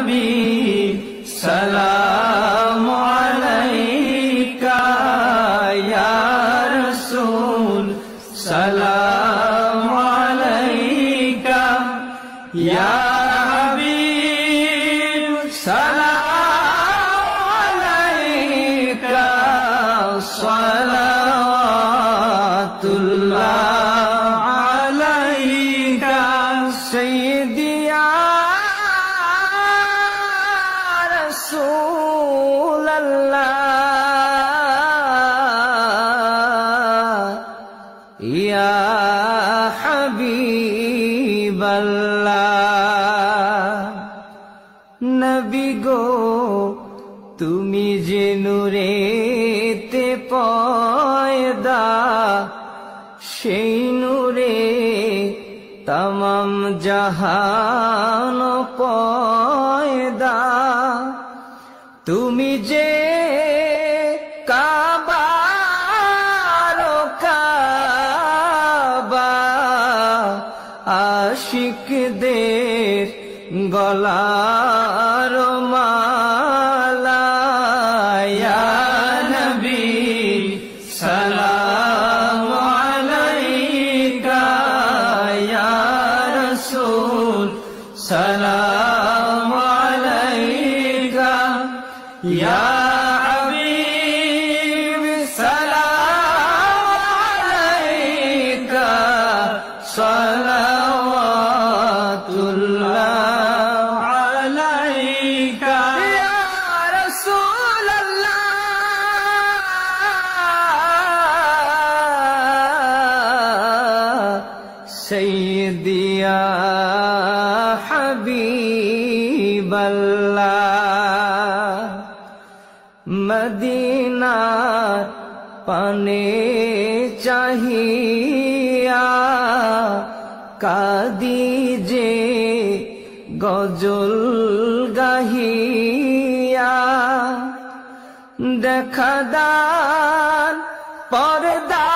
নবী সালাম আলাইকা ইয়া রাসূল সালাম আলাইকা ইয়া হাবিব সালাম আলাইকা সালাওয়াতুল্লাহ আলাইকা সাইয়্যিদি ইয়া ইয়া হাবিবাল্লাহ নবী গো তুমি যে নূরেতে পয়দা সেই নূরে তমাম জাহান পয়দা তুমি যে আশিকদের গলার মালা ইয়া নবী সালাম আলাইকা ইয়া রাসূল সালাম আলাইকা ইয়া হাবিব সালাম আলাইকা সালাওয়াতুল্লাহ আলাইকা ইয়া রাসূলাল্লাহ সাইয়্যিদি ইয়া হাবিবাল্লাহ মদিনার পানে চাহিয়া কাদি যে গজল গাহিয়া দেখা দান পর্দা